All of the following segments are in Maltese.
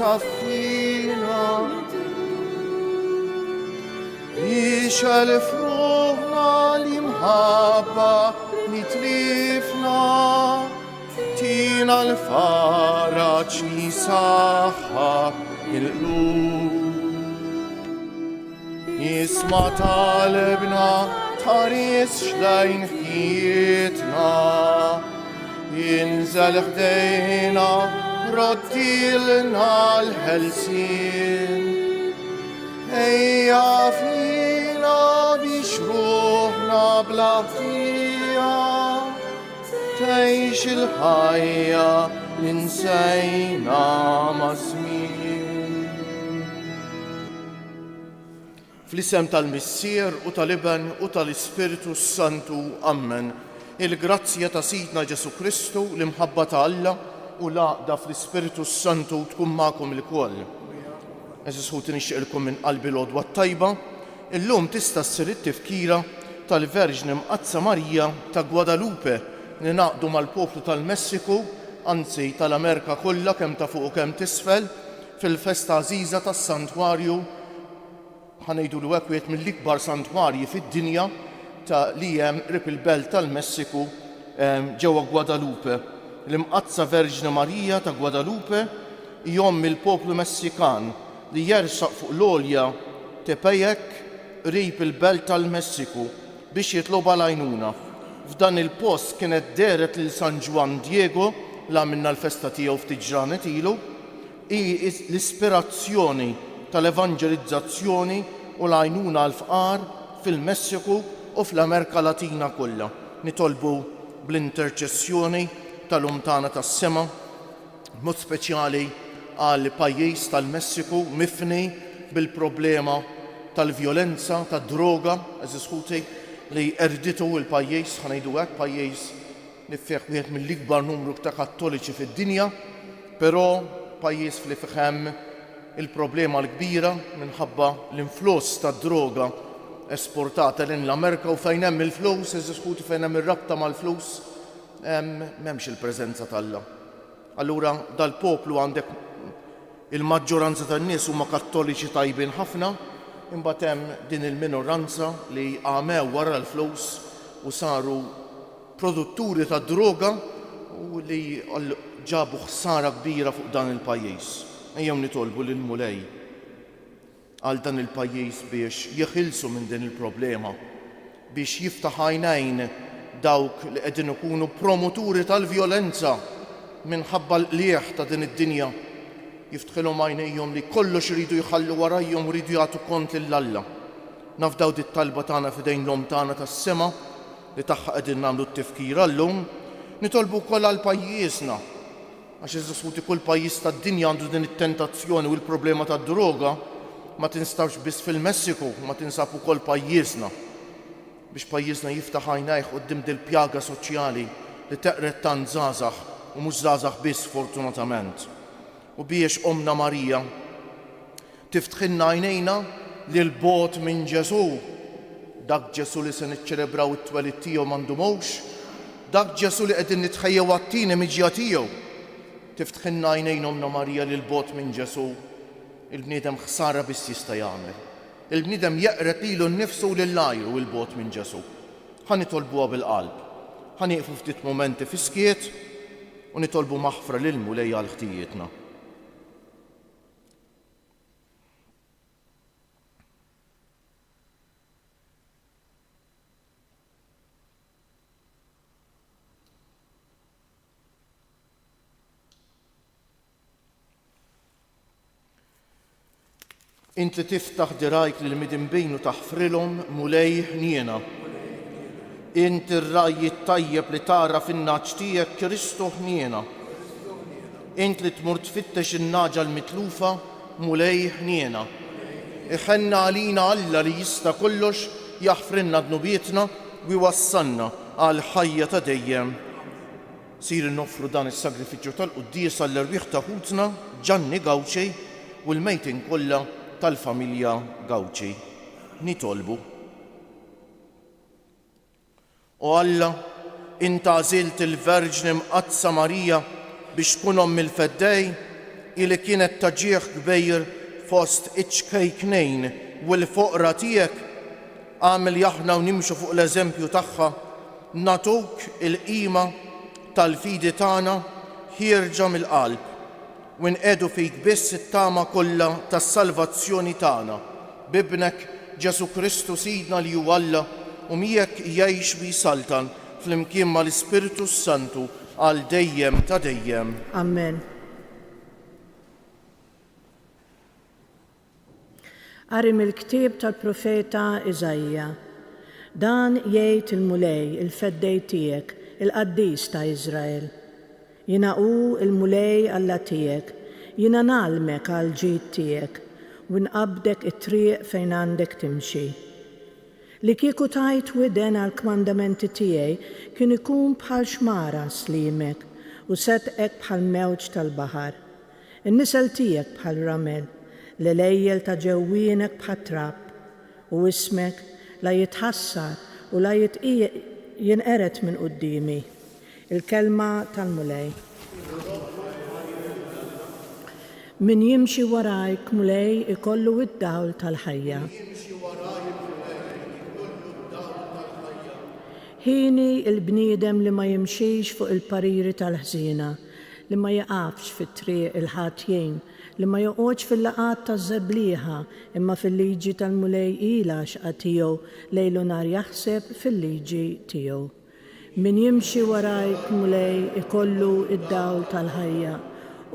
صفينا يشال فروغنا لمحبة نتلفنا تينا الفرج نساحة القلوب يسمع طالبنا تاريس شلاين حكيتنا ينزل خدينا رديلنا الهلسين هيا فينا بشروحنا بلاطية تعيش الحياة ننسينا مسمين في الاسم tal-Missier u tal-Iben u tal-Ispiritu Santu. Amen. Il-grazzja ta' Sidna Ġesu Kristu, l-imħabba ta' Alla u laqda fl-Ispiritu Santu tkun magħkom il-koll. Eżis ħut nixtieqilkom minn qalbi l-għodwa tajba, illum tista' ssir it-tifkira tal-Verġni Mqazza Marija ta' Guadalupe li naqdu mal-poplu tal-Messiku, anzi tal-Amerika kollha kemm ta' fuq u kemm t'isfel, fil-festa għażiża tas-Santwarju ħanejdu li wieħed mill-ikbar santwarji fid-dinja ta' li hemm qrib il-belt tal-Messiku ġewwa Guadalupe. L-Imqazza Verġni Marija ta' Guadalupe jom mill-poplu Messikan li jersaq fuq l-olja Tepejek qrib il-belt tal-Messiku biex jitlob għajnuna. F'dan il-post kienet deret lil San Juan Diego li għamilna l-festa tiegħu ftit ġranet ilu, l-ispirazzjoni tal-evanġelizzazzjoni u l-għajnuna għall-fqar fil-Messiku u fl-Amerika Latina kollha. Nitolbu bl-interċessjoni tal-Tagħna tas-Sema, mod speċjali għal pajjiż tal-Messiku mifni bil-problema tal-vjolenza, tad-droga, eżis ħuti li erditu il-pajjiż, ħanejdu hekk pajjiż li fih wieħed mill-ikbar numru ta' Kattoliċi fid-dinja, però pajjiż li fih hemm il-problema l-kbira minħabba l-influss tad-droga esportata lejn l-Amerika u fejn hemm il-flus, eżis ħuti fejn hemm ir-rabta mal-flus, m'hemmx il-preżenza tal-Alla. Allura dal-poplu għandek il-maġġoranza tan-nies huma Kattoliċi tajbin ħafna, imbagħad hemm din il-minoranza li għamew wara l-flus u saru produtturi ta' droga u li ġabu ħsara kbira fuq dan il-pajjiż. Ejjew nitolbu lil Mulej għal dan il-pajjiż biex jeħilsu minn din il-problema, biex jiftaħ għajnejn dawk li qegħdin ikunu promoturi tal-vjolenza minħabba l-qlieħ ta' din id-dinja, jiftħilhom għajnejhom li kollox iridu jħallu warajhom u jridu jagħtu kont lill-Alla. Nafdaw dit-talba tagħna f'idejn l-Om tagħna tas-Sema li tagħha qegħdin nagħmlu t-tifkira llum, nitolbu wkoll għal pajjiżna għax iżissuti kull pajjiż tad-dinja għandu din it-tentazzjoni u l-problema tad-droga ma tinstabx biss fil-Messiku, ma tinsab ukoll pajjiżna biex pajjiżna jiftaħ għajnejh quddiem dil-pjaga soċjali li teqret tant żgħażagħ u mhux żgħażagħ biss fortunatament. U biex Omna Marija tiftħilna għajnejna lil bogħod minn Ġesu, dak Ġesu li se niċċelebraw it-twelid tiegħu m'għandumux, dak Ġesu li qegħdin nitħejjew għat-tieni miġja tiegħu. Tiftħilna għajnejn Omna Marija lil bogħod minn Ġesu, il-bniedem ħsara biss jista' jagħmel. Il-bniedem jeqret lilu nnifsu lill-ajru il-bogħod minn Ġesu. Ħanitolbuha bil-qalb. Ħanieqfu ftit momenti fiskiet u nitolbu maħfra lil Mulej għal ħtijietna. Int li tiftaħ dirajk lil midinbejn u taħfrilhom Mulej ħniena. Int ir-rajj tajjeb li tara fin-naġġ tiegħek Kristu ħniena. Int li tmur tfittex in-naġa l-mitlufa Mulej ħniena. Iħenna għalina Alla li jista' kollox jaħfrilna dnubietna u jwassalna għal ħajja ta' dejjem. Sir noffru dan is-sagrifiċċju tal-quddies għall-irwieħ ta' ħutna Ġanni Gawċi u l-mejtin kollha tal-familja Gawċi. Nitolbu. O Alla, Int għażilt il-Verġni Mqazza Marija biex tkun Omm il-Feddej, ili kienet taġieħ kbejr fost iċ-kejknejn u l-foqra tiegħek għamel jaħna u nimxu fuq l-eżempju tagħha natuk il-qima tal-fidi tagħna ħierġa mill-qalb u nqedu fik biss it-tama kollha tas-salvazzjoni tagħna bibnek Ġesu Kristu Sidna li huwa Alla u miegħek jgħix bi saltan flimkien mal-Ispiritu Santu għal dejjem ta' dejjem. Amen. Qari mill-ktieb tal-profeta Iżajja. Dan jgħid il-mulej, il-feddej tiegħek, il-qaddis ta' Iżrael. Jiena hu il-mulej Alla tiegħek, jiena nagħlmek għal ġid tiegħek u nqabbdek it-triq fejn għandek timxi. Li kieku tajt widen għal kmandamenti tiegħi kien ikun bħal xmara slimek u setqek bħal mewġ tal-baħar. In-nisel tiegħek bħal ramel, l-lejjel ta' ġewwienek bħal trapp u ismek la jitħassar u la jinqeret minn qudiemi. Il-kelma tal-mulej. Min jimxi warajk mulej ikollu id-dawl tal-ħajja. Ħini il-bniedem li ma jimxiex fuq il-pariri tal-ħżina, li ma jaqafx fit-triq il-ħatjien, li ma joqgħodx fil-laqat taż-żebblieħa imma fil-liġi tal-mulej ila xqa tiegħu lejlu nar jaħseb fil-liġi tiegħu. Min jimxi warajk mulej ikollu id-dawl tal-ħajja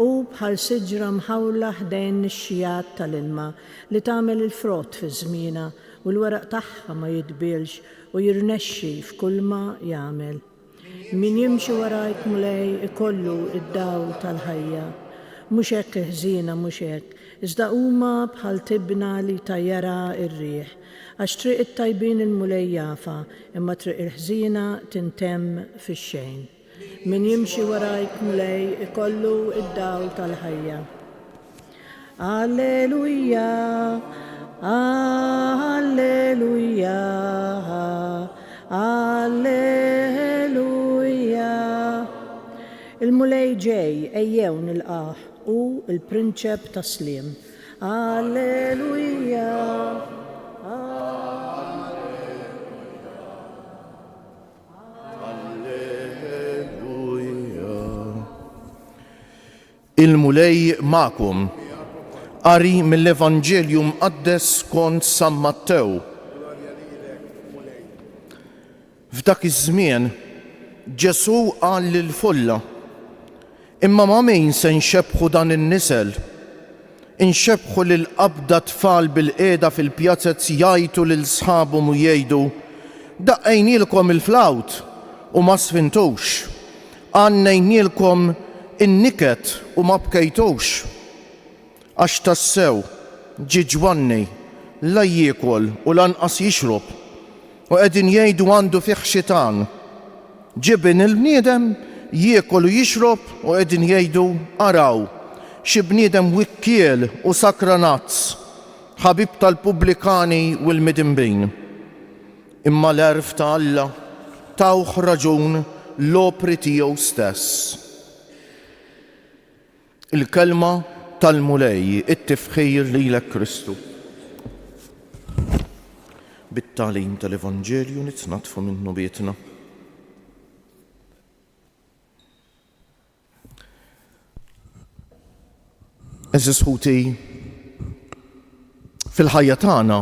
u bħal siġra mħawla ħdejn ix-xijat tal-ilma li tagħmel il-frott fi żmienha u l-weraq tagħha ma jitbilx u jirnexxi f'kull ma jagħmel. Min jimxi warajk mulej ikollu id-dawl tal-ħajja. Mhux hekk ħżiena mhux hekk, iżda huma bħal tibna li tajjara r-riħ, għax triq it-tajbin il-mulej jafa, imma triq il-ħżiena tintemm fix-xejn. Min jimxi warajk mulej ikollu id-dawl tal-ħajja. Alleluja, alleluja, alleluja. Il-mulej ġej ejjew nilqah u il-prinċep taslim. Alleluja. Il-mulej ma'kum. Qari mill-Evanġelju mqaddes skont San Mattew. F'dak iż-żmien Ġesu qal lill-folla: imma ma' min se nxebbħu dan in-nisel? Inxebbħu lil qabda tfal bil-qiegħda fil-pjazzezz jgħidu lil sħabhom u jgħidu: daqqejnielkom il-flawt u ma sfintux, għannejnielkom in-niket u ma bkejtux. Għax tassew ġie ġwanni la jiekol u lanqas jixrob u qegħdin jgħidu għandu fih xitan. Ġibin il-bniedem jiekol u jixrob u qegħdin jgħidu araw xi bniedem wikkiel u sakranazz, ħabib tal-pubblikani u l-midinbin. Imma l-erf ta' Alla tawh raġun l-opri tiegħu stess. Il-kelma tal-mulej, it-tifħir lilek Kristu. Bit-tagħlim tal-Evanġelju nitnatfu minnu bietna. Eżis ħuti, fil-ħajja tagħna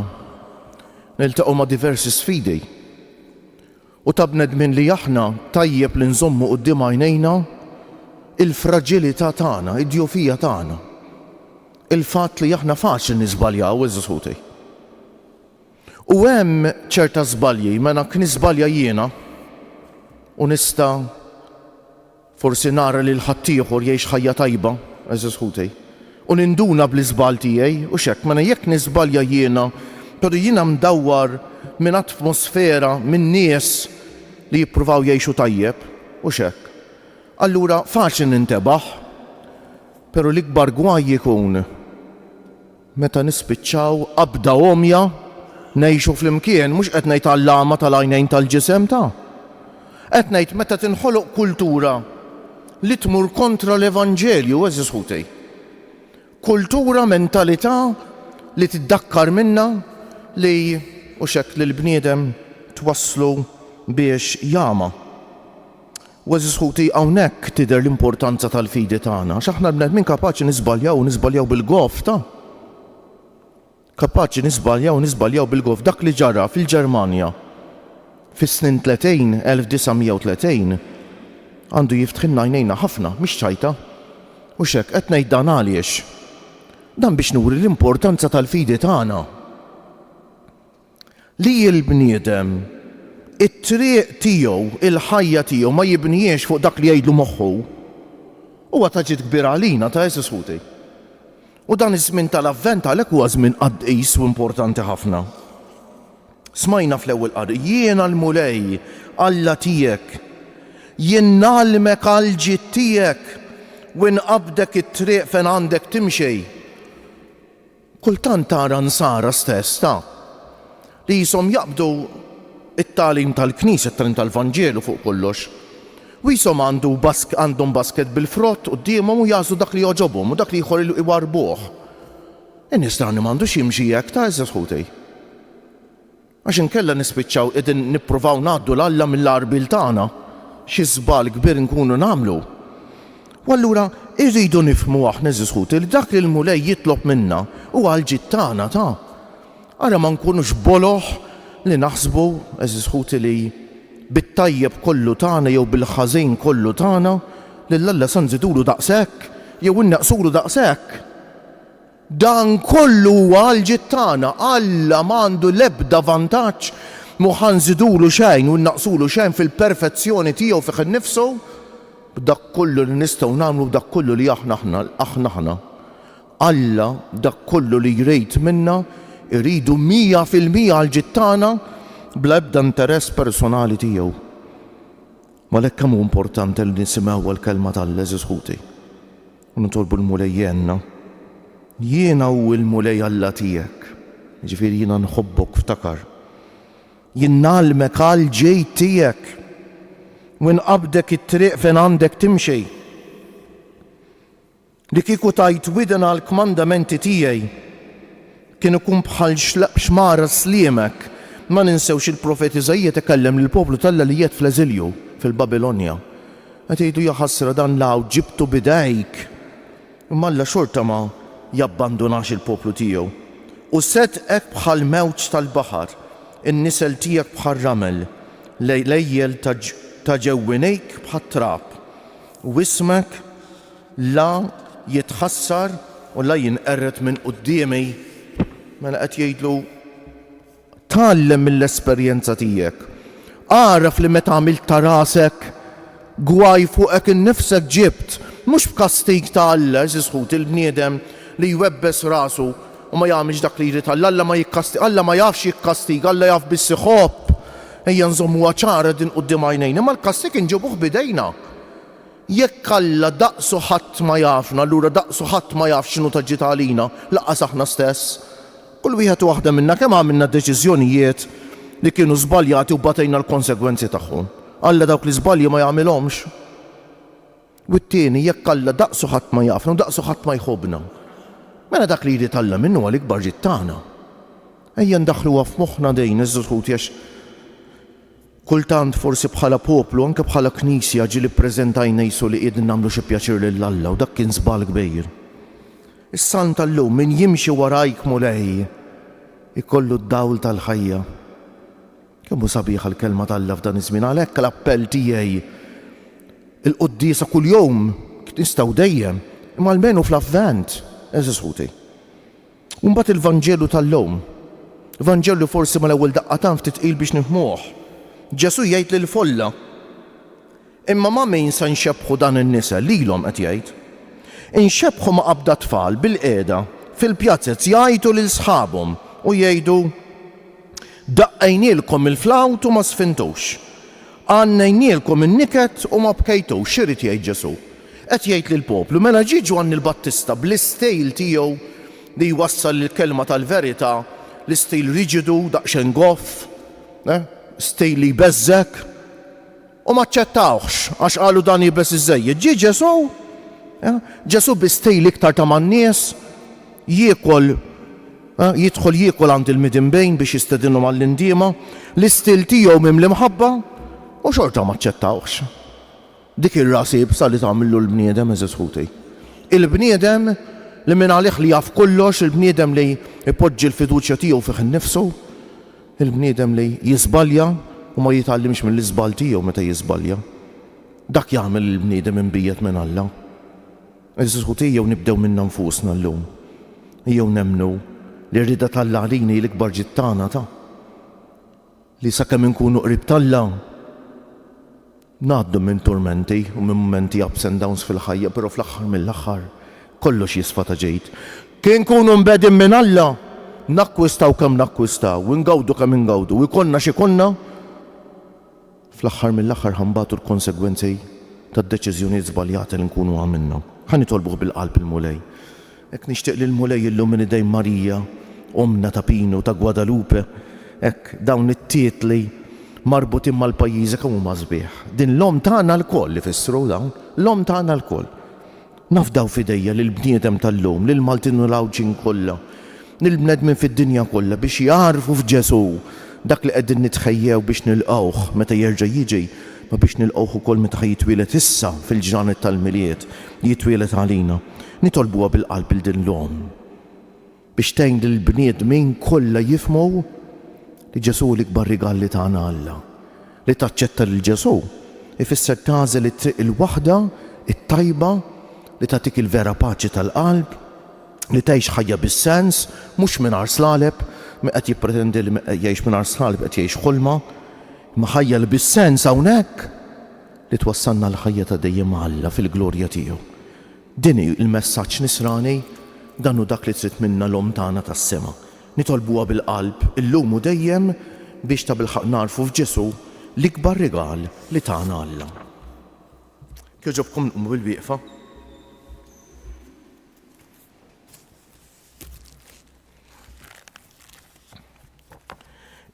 niltaqgħu ma' diversi sfidi u ta' bnedmin li aħna tajjeb li nżommu quddiem għajnejna il-fraġilità tagħna, id-djufija tagħna. Il-fatt li aħna faċli niżbaljaw eżis ħuti. U hemm ċerta żbalji, meta kien niżbalja jiena u nista' forsi nara li l-ħaddieħor jgħix ħajja tajba, eżis ħuti, u ninduna bl-iżbal tiegħi u x'hekk meta jekk niżbalja jiena, però jiena mdawwar minn atmosfera minn nies li jippruvaw jgħixu tajjeb u x'hekk. Allura faċli nintebaħ, però l-ikbar gwaj jkun meta nispiċċaw qabda omja ngħixu flimkien, mhux qed ngħid għall-lama tal-għajnejn tal-ġisem ta'. Qed ngħid meta tinħoloq kultura li tmur kontra l-Evanġelju eżis ħutej. kultura, mentalità li tiddakkar minna li u xek li l-bniedem twasslu biex jama. U sħuti hawnhekk tidher l-importanza tal-fidi tagħna, x'aħna l-bnedmin kapaċi nisbaljaw bil-gof ta'. Kapaċi nisbaljaw bil-gof dak li ġara fil-Ġermanja fis-snin 1930 għandu jiftħilna għajnejna ħafna, mhix ċajta. U xek qed ngħid dan għaliex. Dan biex nuri l-importanza tal-fidi tagħna. Li l-bniedem it-triq tiegħu, il-ħajja tiegħu ma jibnijiex fuq dak li jgħidlu moħħu. Huwa taġid kbir għalina ta' Sħuti. U dan iż-żmien tal-avvent għalhekk huwa żmien qaddis u importanti ħafna. Smajna fl-ewwel qari, jiena l-mulej Alla tiegħek, jien nagħlmek għall-ġid tiegħek u nqabdek it-triq fejn għandek timxej. Kultant tara nsara stess ta' li jisom jaqbdu it-tagħlim tal-Knisja, it-tagħlim tal-Vanġelu fuq kollox. U jisom għandhom basket bil-frott qudiemhom u jażlu dak li joġobhom u dak li jħor iwarbuh. In-nies tagħna m'għandux jimxi hekk ta' Sħuti. Għax inkella nispiċċaw qegħdin nippruvaw ngħaddu l-Alla mill-qarbil tagħna xi żball kbir nkunu nagħmlu. U allura irridu nifhmu aħna Sħuti li dak li l-mulej jitlob minna huwa l-ġid tagħna ta'. Ara ma nkunux boloħ li naħsbu Sħuti li bit-tajjeb kollu tagħna jew bil-ħażin kollu tagħna li l-Alla se nżidulu daqshekk jew innaqsulu daqshekk. Dan kollu huwa l-ġid tagħna, Alla m'għandu l-ebda vantaġġ mu ħanżidulu xejn u naqsulu xejn fil-perfezzjoni tiegħu fih innifsu b'dak kollu li nistgħu nagħmlu b'dak kollu li aħna. Alla dak kollu li jrid minna iridu 100% għal-ġid tagħna bla ebda interess personali tiegħu. Ma lekk kemm hu importanti li nisimgħu l-kelma tal-Alla Sħuti. U nitolbu l-mulejjenna. Jiena hu l-mulej Alla tiegħek. Ġifieri jiena nħobbok ftakar. Jien nagħlmek għall-ġid tiegħek u nqabdek it-triq fejn għandek timxej. Li kieku tajt widen għall-kmandamenti tiegħi kien ikun bħal xmara sliemek. Ma ninsewx il-profet Iżajja tkellem lill-poplu tal-Alla li jiet fl-eżilju fil-Babilonja. Qed jgħidu ja ħasra dan law ġibtu bidejk. Imma Alla xorta ma jabbandunax il-poplu tiegħu. U setqek bħal mewġ tal-baħar, in-nisel tiegħek bħal ramel, lejjel ta' ġewwinejk bħal trab. U ismek la jitħassar u la jinqerret minn qudiemi. Mela qed jgħidlu tgħallem mill-esperjenza tiegħek. Għaraf li meta għamilt ta' rasek gwaj fuqek innifsek ġibt, mhux b'kastig ta' Alla Sħuti il-bniedem li jwebbes rasu u ma jagħmilx dak li jrid Alla ma jikkastig, Alla ma jafx jikkastig, Alla jaf biss iħobb. Ejja nżommuha ċara din quddiem għajnejna, ma l-kastig inġibuh b'idejna. Jekk Alla daqsu ħadd ma jafna, allura daqsu ħadd ma jaf x'inhu taġġi għalina, laqqas aħna stess. Kull wieħed u waħda minna kemm għamilna deċiżjonijiet li kienu żbaljati u batejna l-konsegwenzi tagħhom. Alla dawk li żbalji ma jagħmilhomx. U t-tieni jekk Alla daqsu ħadd ma jafna u daqsu ħadd ma jħobbna. Mela dak li jrid Alla minnu għal ikbar ġid tagħna. Ejja ndaħluha f'moħħna dejn Sħuti għax kultant forsi bħala poplu anke bħala Knisja ġieli ppreżentajna jsu li qiegħdin nagħmlu xi pjaċir lil Alla u dak kien żball kbir. Is-san tal-lum min jimxi warajk mulej ikollu d-dawl tal-ħajja. Kemm hu sabiħa l-kelma tal-Alla f'dan iż-żmien għalhekk l-appell tiegħi il-quddiesa kuljum nistgħu dejjem imma almenu fl-avvent Sħuti. U mbagħad il-Vanġelu tal-lum. Vanġelu forsi mal-ewwel daqqatan ftit qil biex nifhmuh. Ġesu jgħid lill-folla. Imma ma min se nxebbħu dan in-nisa lilhom qed jgħid. Inxebbħu ma' qabda tfal bil-qiegħda fil-pjazzett jgħidu lil sħabhom u jgħidu daqqejnielkom il-flawt u ma sfintux. Għannejnielkom in-niket u ma bkejtux, x'irid jgħid Ġesu. Qed jgħid lill-poplu mela ġie Ġwanni l-Battista bl-istejl tiegħu li jwassal il-kelma tal-verità, l-istejl riġidu, daqsxejn goff, stejl li jbeżżek, u ma ċċettawx għax qalu dan jibes iż-żejjed. Ġie Ġesu bi stejl iktar ta' man-nies jiekol jidħol jiekol għand il-midinbejn biex jistedinhom għall-indiema, l-istil tiegħu mimli mħabba u xorta ma ċċettawx. Dik ir-rasib sa li tagħmillu l-bniedem eżis ħuti. Il-bniedem li minn għalih li jaf kollox, il-bniedem li jpoġġi l-fiduċja tiegħu fih innifsu, il-bniedem li jiżbalja u ma jitgħallimx mill-iżbal tiegħu meta jiżbalja. Dak jagħmel il-bniedem imbiet minn Alla. Eżis ħuti jew nibdew minn nfusna llum. Jew nemmnu li rrida tal-Alla għalini l-ikbar ġittana ta' li sakemm inkunu qrib tal-Alla ngħaddu minn turmenti u minn momenti ups and downs fil-ħajja, però fl-aħħar mill-aħħar kollox jisfa ta' ġejt. Kien nkunu mbedin minn Alla, nakkwistaw kemm nakkwistaw, u ngawdu kemm ingawdu, u jkollna xi konna, fl-aħħar mill-aħħar ħambatu l-konsegwenzi tad-deċiżjonijiet żbaljati li nkunu għamilna. Ħanitolbuh bil-qalb il-mulej. Hekk nixtieq lil mulej illum minn idejn Marija, omna ta' Pino ta' Guadalupe, hekk dawn it-tietli marbutin mal-pajjiżi kemm huma sbieħ. Din l-om tagħna l-koll li fissru dawn, l-om tagħna l-koll. Nafdaw fidejja lil bniedem tal-lum, lil Maltin u l-Awġin kollha, lil bnedmin fid-dinja kollha biex jarfu f'Ġesu dak li qegħdin nitħejjew biex nilqawh meta jerġa' jiġi, ma biex nilqawh ukoll meta jitwielet issa fil-ġranet tal-miliet, jitwielet għalina. Nitolbuha bil-qalb il din l-om biex tgħin lill-bniedmin kollha jifhmu li Ġesu l-ikbar rigal li tagħna Alla. Li taċċetta lil Ġesu ifisser tagħżel it-triq il-waħda, it-tajba li tagħtik il-vera paċi tal-qalb, li tgħix ħajja bis-sens, mhux mingħajr slaleb, qed jippretendi li jgħix mingħajr slaleb qed jgħix ħolma, ma ħajja li bis-sens hawnhekk li twassalna l-ħajja ta' dejjem Alla fil-glorja tiegħu. Dini il-messaġġ nisrani dan hu dak li trid minna l-om tagħna tas-sema. Nitolbuha bil-qalb illum u dejjem biex ta' bilħaq narfu f'Ġesu l-ikbar rigal li tagħna Alla. Kieġobkom nqumu bil-wieqfa.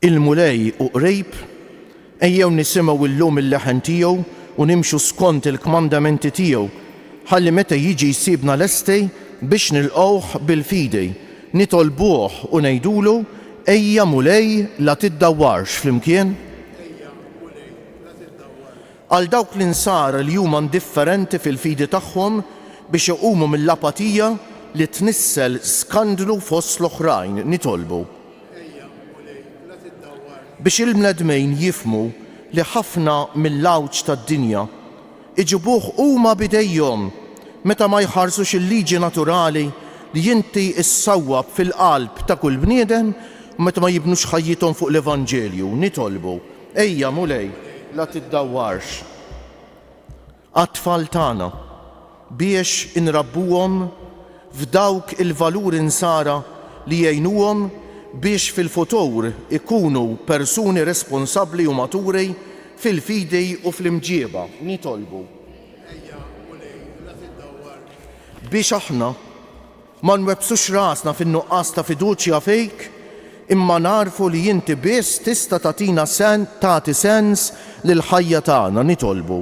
Il-mulej u qrib ejjew nisimgħu illum il-leħen tiegħu u nimxu skont il-kmandamenti tiegħu ħalli meta jiġi jsibna lesti biex nilqawh bil-fidi, nitolbuh u ngħidulu ejja mulej la tiddawwarx flimkien. Għal dawk l-insara li huma indifferenti fil-fidi tagħhom biex iqumu mill-apatija li tnissel skandlu fost l-oħrajn nitolbu. Biex il-bnedmin jifmu li ħafna mill-lawġ tad-dinja iġibuh huma bidejhom meta ma jħarsux il-liġi naturali li jinti issawwab fil-qalb ta' kull bniedem u meta ma jibnux ħajjithom fuq l-Evanġelju. Nitolbu ejja mulej la tiddawwarx għat-tfal tagħna biex inrabbuhom f'dawk il-valuri insara li jgħinuhom biex fil-futur ikunu persuni responsabbli u maturi fil-fidi u fl-imġieba. Nitolbu biex aħna ma nwebsux rasna fin-nuqqas ta' fiduċja fejk, imma narfu li inti biss tista' tagħtina tagħti sens lill-ħajja tagħna. Nitolbu.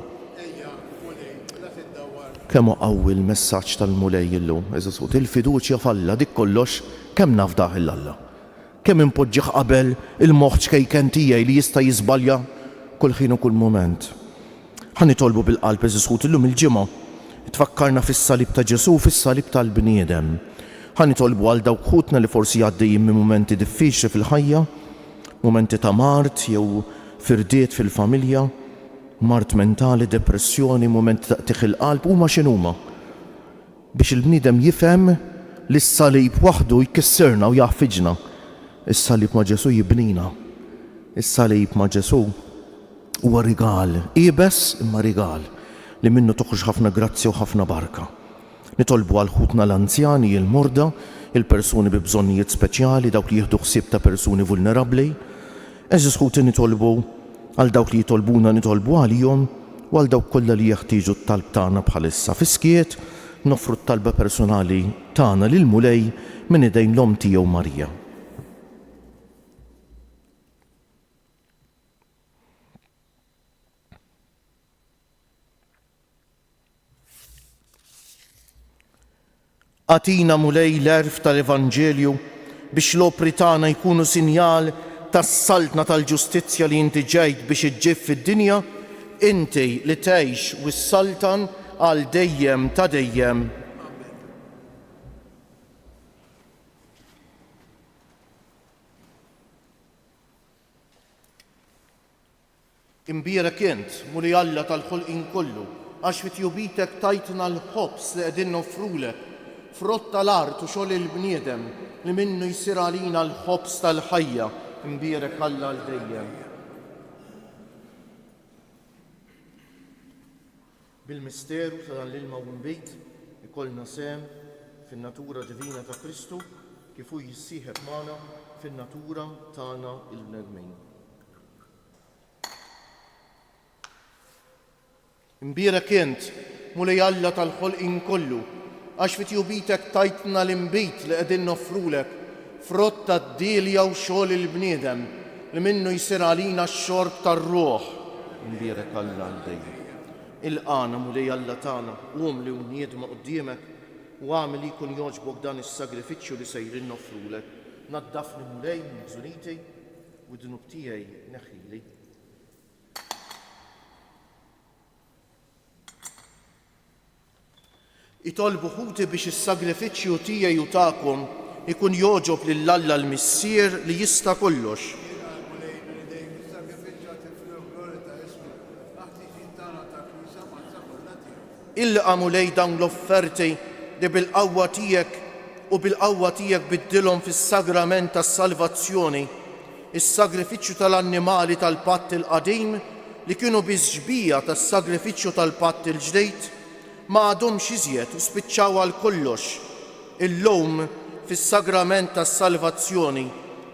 Kemm qawwi l-messaġġ tal-mulej illum, eżis il-fiduċja f'Alla dik kollox kemm nafdaħ il-Alla. Kemm impoġġih qabel il-moħħ kejken tiegħi li jista' jiżbalja kull ħin u kull mument. Ħanitolbu bil-qalb eżis illum il-ġimgħa tfakkarna fis-salib ta' Ġesu, fis-salib tal-bniedem. Ħanitolbu għal dawk ħutna li forsi għaddejjin minn mumenti diffiċli fil-ħajja, mumenti ta' mart jew firdiet fil-familja, mart mentali, depressjoni, mumenti ta' tieħ il-qalb huma x'inhuma. Biex il-bniedem jifhem li s-salib waħdu jkissirna u jaħfiġna. Is-salib ma' Ġesu jibnina. Is-salib ma' Ġesu huwa rigal, qiebes imma rigal li minnu toħroġ ħafna grazzi u ħafna barka. Nitolbu għal ħutna l-anzjani, il-morda, il-persuni bi bżonnijiet speċjali, dawk li jieħdu ħsieb ta' persuni vulnerabbli. Eżis ħuti nitolbu għal dawk li jitolbuna nitolbu għalihom u għal dawk kollha li jeħtieġu t-talb tagħna bħalissa. Fiskiet nofru t-talba personali tagħna lil mulej minn idejn l-om tiegħu Marija. Atina mulej l-erf tal-Evanġelju biex l-opri tagħna jkunu sinjal tas-saltna tal-ġustizzja li inti ġejt biex iġġib fid-dinja, inti li tgħix wis-saltan għal dejjem ta' dejjem. Imbierek int, mulej Alla tal-ħolqien kollu, għax fit-jubitek tajtna l-ħobs li qegħdin noffrulek, frott tal-art u xogħol il-bniedem li minnu jsir għalina l-ħobs tal-ħajja, imbierek Alla għal dejjem. Bil-misteru ta' dan l-ilma u mbejt ikollna sem fin-natura divina ta' Kristu kif hu jissieħeb magħna fin-natura tagħna il-bnedmin. Imbierek int, mulej Alla tal-ħolqien kollu, għax fit-jubitek tajtna l-imbit li qegħdin noffrulek, frott tad-dilja u xogħol il-bniedem li minnu jsir għalina x-xorb tar-ruħ. Imbierek Alla għal dejjem. Il-qana mulej Alla tagħna, li uniedma quddiemek u għamel li jkun jogħġbok dan is-sagrifiċċju li sejrin noffrulek. Naddafni mulej minn bżuniti u d-dnub tiegħi neħħili. Itolbu ħuti biex is-sagrifiċċju tiegħi u tagħkom ikun jogħġob lil Alla l-Missier li jista' kollox. Ilqa' mulej dawn l-offerti li bil-qawwa tiegħek biddilhom fis-sagrament tas-salvazzjoni, is-sagrifiċċju tal-annimali tal-patt il-qadim li kienu biżġbija tas-sagrifiċċju tal-patt il-ġdejd ma għadhomx iżjed u spiċċaw għal kollox. Illum fis-sagrament tas-salvazzjoni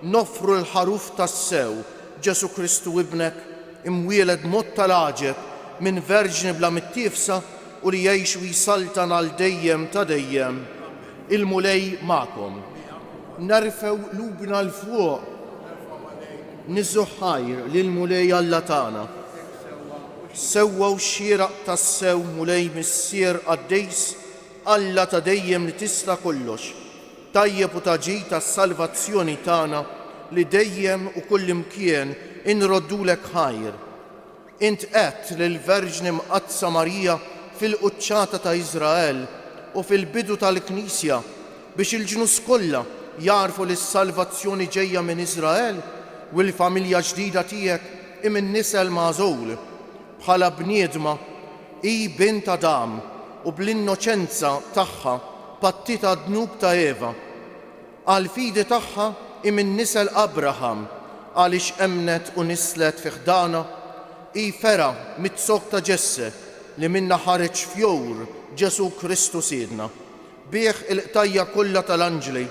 noffru l-ħaruf tas-sew Ġesu Kristu ibnek imwieled mod tal-għaġeb minn verġni bla mittiefsa u li jgħix u jsaltan għal dejjem ta' dejjem. Il-mulej magħkom. Nerfew lubna l-fuq. Niżżu ħajr lill-mulej Alla tagħna. Sewwaw xieraq tas-sew mulej missier għaddejs Alla ta' dejjem li tista' kollox. Tajjeb u taġid tas-salvazzjoni tagħna li dejjem u kull imkien inroddulek ħajr. Int qed lill-Verġni Mqaddsa Marija fil-quċċata ta' Iżrael u fil-bidu tal-Knisja biex il-ġnus kollha jarfu li s-salvazzjoni ġejja minn Iżrael u l-familja ġdida tiegħek imnisel magħżul. Bħala bniedma hi bint Adam u bl-innoċenza tagħha pattita dnub ta' Eva. Għal fidi tagħha imnisel Abraham għaliex emnet u nislet fi ħdana. Hi fera mit-sok ta' Ġesse li minna ħareġ fjur Ġesu Kristu Siedna. Bih il-qtajja kollha tal-anġli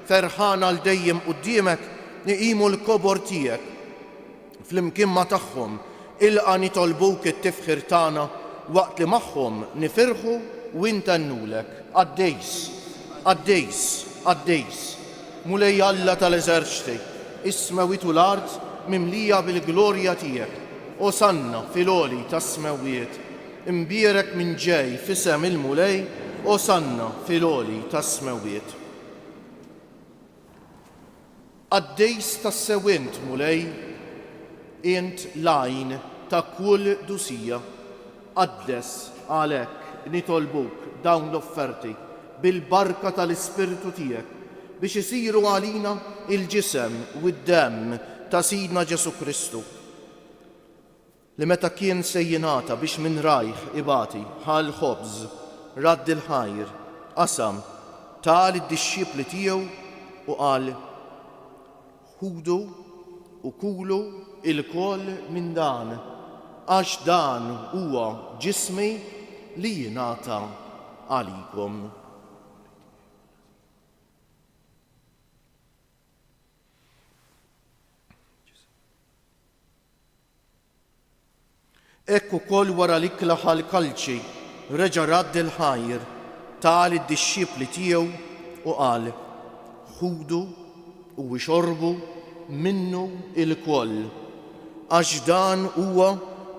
ferħana għal dejjem quddiemek niqimu l-kobor tiegħek fl-imkien ma' tagħhom. Ilqa' nitolbuk it-tifħir tagħna waqt li magħhom nifirħu u intennulek. Għaddejs, mulej Alla tal-eżerċti, is-smewiet u l-art mimlija bil-glorja tiegħek. Osanna fil-għoli tas-smewiet, imbierek minn ġej f'isem il-mulej, osanna fil-għoli tas-smewiet. Għaddejs tas-sewint mulej, int lajn ta' kull dusija. Qaddes għalhekk nitolbuk dawn l-offerti bil-barka tal-Ispiritu tiegħek biex isiru għalina il-ġisem u d-demm ta' Sidna Ġesu Kristu li meta kien se jingħata biex minn rajh ibati ħal ħobż radd il-ħajr qasam tal id-dixxipli tiegħu u qal ħudu u kulu il-koll minn dan, għax dan huwa ġismi li jingħata għalikom. Ekku ukoll wara l-ikla ħal-kalċi reġa' radd il-ħajr tal id-dixxipli tiegħu u qal ħudu u xorbu minnu il-koll, għax dan huwa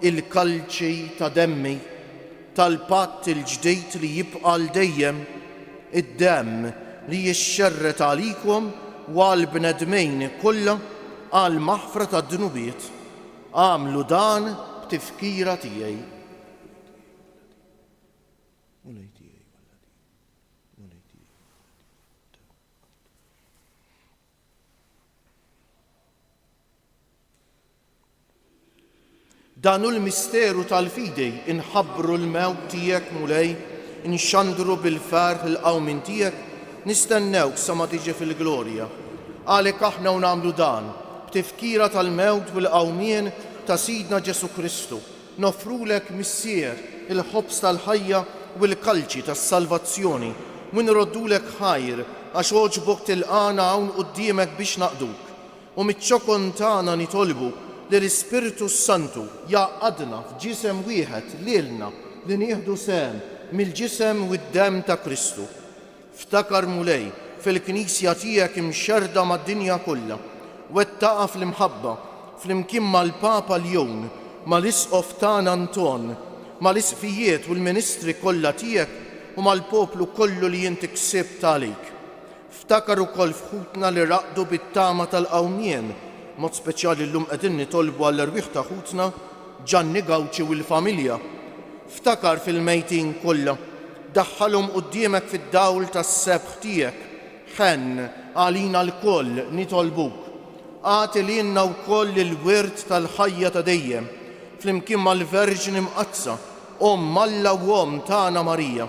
il-kalċi ta' demmi tal-patt il-ġdejt li jibqa' l dejjem id-demm li jixxerret għalikom u għal bnedmejn kollha għal maħfra tad-dnubiet. Għamlu dan b'tifkira tiegħi. Danu l-misteru tal-fidej inħabbru l-mewt tiegħek mulej, inxandru bil-ferħ il-qawmin tiegħek, nistennewk sa ma tiġi fil-glorja. Għalhekk aħna nagħmlu dan b'tifkira tal-mewt bil-qawmien ta' Sidna Ġesu Kristu. Nofrulek missier il-ħobs tal-ħajja u l-kalċi tas-salvazzjoni u nroddulek ħajr għax oġbok tilqana hawn quddiemek biex naqduk. U miċ-ċokon tagħna nitolbu li l-Ispiritu Santu jaqadna f'ġisem wieħed lilna li nieħdu sehem mill-ġisem u d-demm ta' Kristu. Ftakar mulej fil-Knisja tiegħek imxerda mad-dinja kollha, wettaqa fl-imħabba flimkien mal-Papa Ljon, mal-Isqof tagħna Anton, mal-isqfijiet u l-ministri kollha tiegħek u mal-poplu kollu li inti ksibt għalik. Ftakar ukoll f'ħutna li raqdu bit-tama tal-qawmien, mod speċjali llum qegħdin nitolbu għall-irwieħ ta' ħutna Ġanni Gawċi u l-familja. Ftakar fil-mejtin kollha, daħħalhom quddiemek fid-dawl tas-sebħ tiegħek. Ħenn għalina l-koll nitolbuk. Għati lilna wkoll il-wirt tal-ħajja ta' dejjem, flimkien mal-Verġni Mqazza, Alla u tagħna Marija,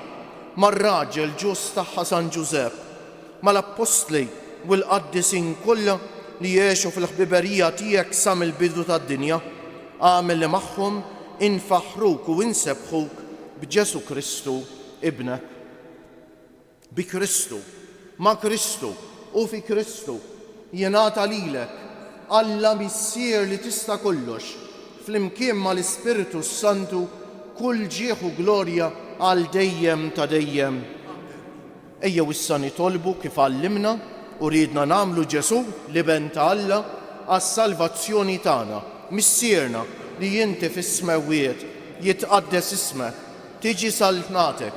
mar-raġel ġust tagħha San Ġusepp, mal-Apostli u l-qaddisin kollha li jgħixu fil-ħbiberija tiegħek sa mill-bidu tad-dinja. Għamel li magħhom infaħruk u insebħuk b'Ġesu Kristu ibnek. Bi Kristu, ma' Kristu u fi Kristu jingħata lilek Alla missier li tista' kollox, flimkien mal-Ispiritu Santu kull ġieħ u glorja għal dejjem ta' dejjem. Ejjew issa nitolbu kif għallimna u ridna nagħmlu Ġesu li ben ta' Alla għas-salvazzjoni tagħna. Missierna li inti fis-smewiet jitqaddes ismek, tiġi saltnatek,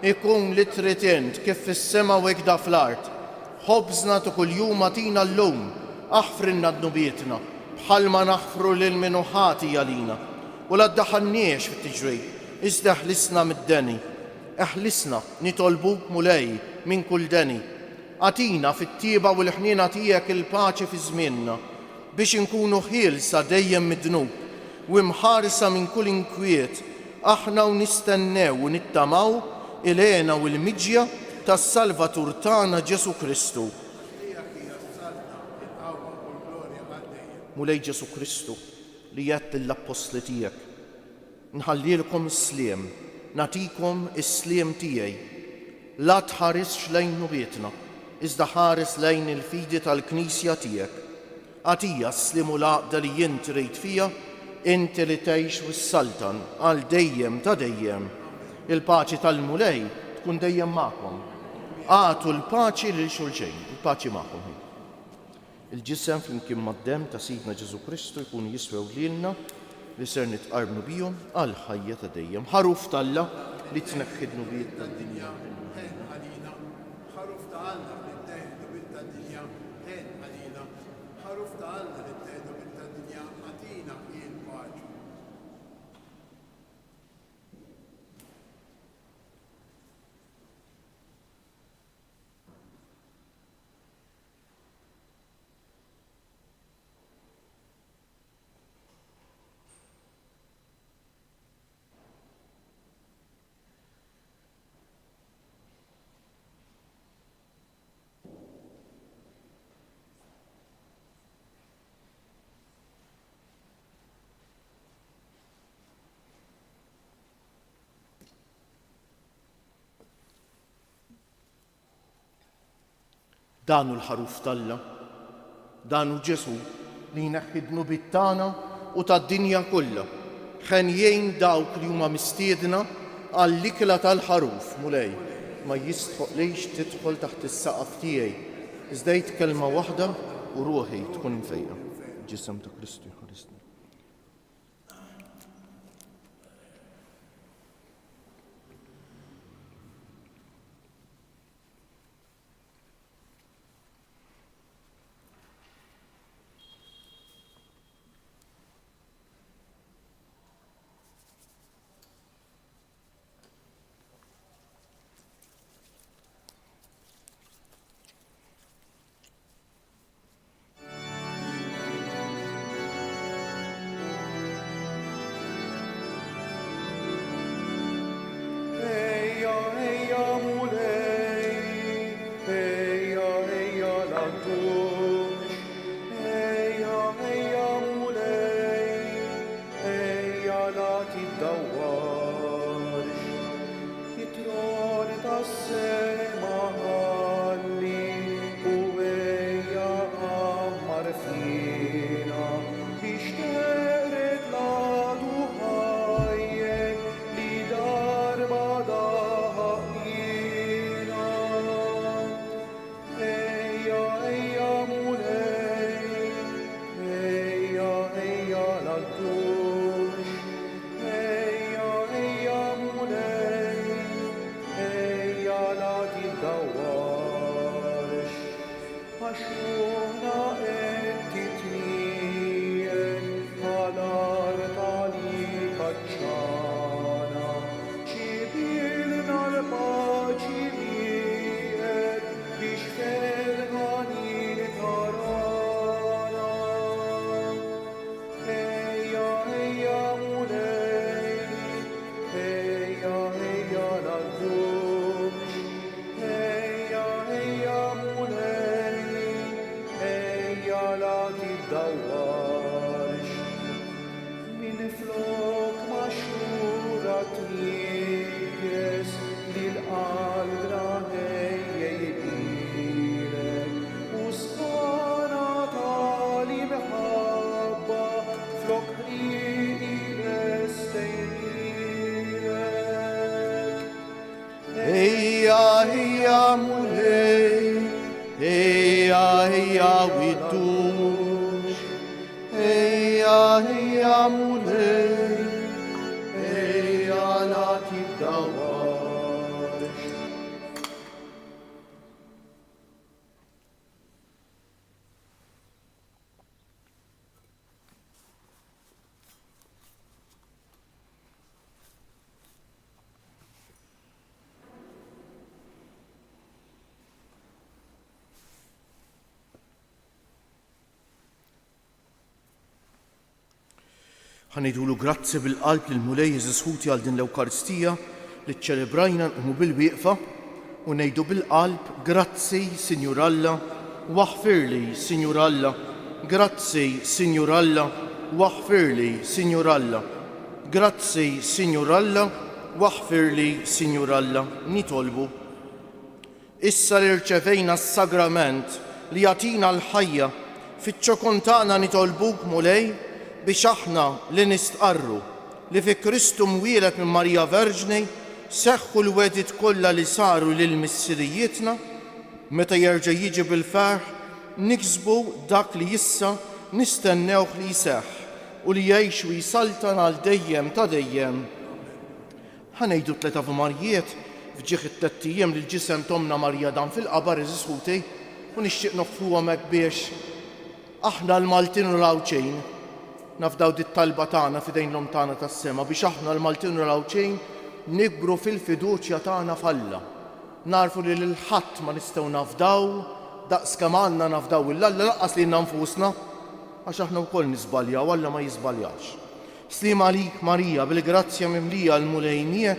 ikun li trid int kif fis-sema u hekk fl-art. Ħobżna ta' kuljum atina llum, aħfrilna dnubietna bħalma naħfru lil min hu ħati għalina. U la ddaħħalniex fit-tiġrid, iżda ħlisna mid-deni. Eħlisna nitolbuk mulej minn kull deni. Atina fit-tieba u l-ħniena tiegħek il-paċi fi żmienna biex inkunu ħielsa dejjem mid-dnub u mħarsa minn kull inkwiet, aħna u nistennew u nittamaw il-għena u l-miġja tas-Salvatur tagħna Ġesu Kristu. Mulej Ġesu Kristu li jgħid lill-Apostli tiegħek, nħallilkom is-sliem, nagħtikom is-sliem tiegħi. La tħarisx lejn nubietna, iżda ħares lejn il-fidi tal-Knisja tiegħek. Għatija s-slim u l-għaqda li jint rejt fija, inti li tgħix wis-saltan għal dejjem ta' dejjem. Il-paċi tal-mulej tkun dejjem magħkom. Għatu l-paċi lil xulxejn, il-paċi magħkom. Il-ġisem flimkien mad-demm ta' Sidna Ġesu Kristu jkun jiswew lilna li ser nitqarbnu bihom għal ħajja ta' dejjem. Ħaruf talla li tneħħi d-nubiet tad-dinja. ħaruf ta'Alla li tneħħi d-nubiet tad-dinja, għalina. Ħaruf ta'Alla li tneħħi d-nubiet tad-dinja, għatina il-paċi. Danu l-ħaruf talla, danu Ġesu li jneħħi d-nubiet tagħna u tad-dinja kollha. Ħen jgħin dawk li huma mistiedna għall-ikla tal-ħaruf mulej ma jistħoqlix tidħol taħt is-saqaf tiegħi. Iżda jgħid kelma waħda u ruħi tkun mfejqa. Ġisem ta' Kristu jħarisni. tas-sema ħalli u ejja ammar fina biex tered l-għadu ħajjen li darba daħaqina. Ejja, ejja mulej, ejja, ejja l-għaddux, ejja, ejja mulej, ejja la tiddawarx, għaxuna enti tnien għalar tali kaċċana, ċibilna l-paċi miegħek biex ferħani tarana. Ejja, ejja mulej, ejja, ejja l-għaddux, ejja, ejja mulej, ejja la tiddawarx. Min flok maxxura tnijes li l-qalbra ejja jibirek u spara tali mħabba flok ħriqi lestejlek. Ejja, ejja mulej, ejja, ejja widdux, ejja, ejja mulej, ejja la tiddawarx. ħanidulu grazzi bil-qalb lil mulej Jeżisħuti għal din l-Ewkaristija li ċċelebrajna nqumu bil-wieqfa u ngħidu bil-qalb grazzi Sinjur Alla waħfirli Sinjur Alla, grazzi Sinjur Alla waħfirli Sinjur Alla, grazzi Sinjur Alla waħfirli Sinjur Alla. Nitolbu issa li rċevejna s-sagrament li jagħtina l-ħajja fiċ-ċokon tagħna nitolbuk mulej biex aħna li nistqarru li fi Kristu mwieled minn Marija Verġni seħħu l-wedit kollha li saru lil missirijietna meta jerġa' jiġi bil-ferħ niksbu dak li issa nistennewh li jseħħ u li jgħix u jisaltan għal dejjem ta' dejjem. Ħanejdu tliet Ave Marijiet fġieħ it-tlet ijiem li l-ġisem Tomna Marija dan fil-qabar Jeżisħuti u nixtieq noffuhom hekk biex aħna l-Maltin u l-Awċejn nafdaw dit-talba tagħna f'idejn l-Om tagħna tas-sema biex aħna l-Maltin u l-Awċejn nikbru fil-fiduċja tagħna f'Alla. Narfu li lil ħadd ma nistgħu nafdaw daqskemm għandna nafdaw il-Alla laqqas lilna nfusna għax aħna wkoll nisbaljaw Alla ma jiżbaljax. Slim għalik Marija bil-grazzja mimlija l-mulejniek,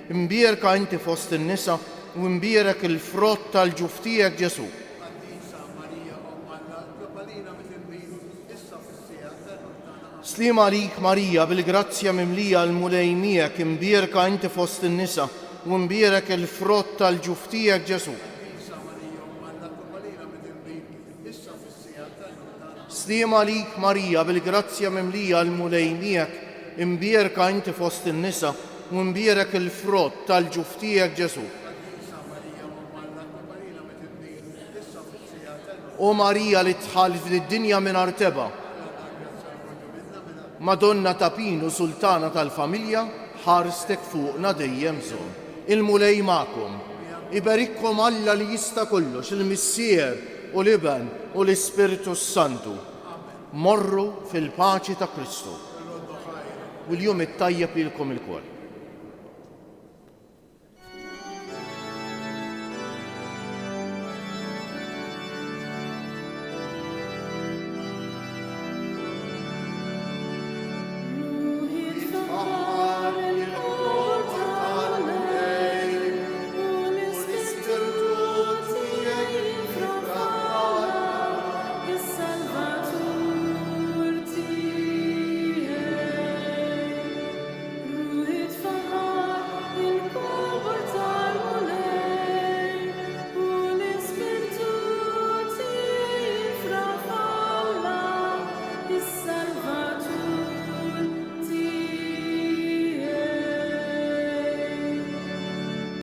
imbierka inti fost in-nisa u imbierek il-frott tal-ġuf tiegħek Ġesu. Slim għalik Marija bil-grazzja mimlija l-mulejniek, imbierka inti fost in-nisa u imbierek il-frott tal-ġuf tiegħek Ġesu. Slim għalik Marija bil-grazzja mimlija l-mulejniek, imbierka inti fost in-nisa u imbierek il-frott tal-ġuf tiegħek Ġesu. O Marija li tħalf lid-dinja mingħajr teba, Madonna ta' Pinu Sultana tal-familja, ħarstek fuqna dejjem bżonn. Il-mulej magħkom, iberikkom Alla li jista' kollox, il-Missier u l-Iben u l-Ispiritu Santu. Morru fil-paċi ta' Kristu. U l-jum it-tajjeb lilkom il-kol.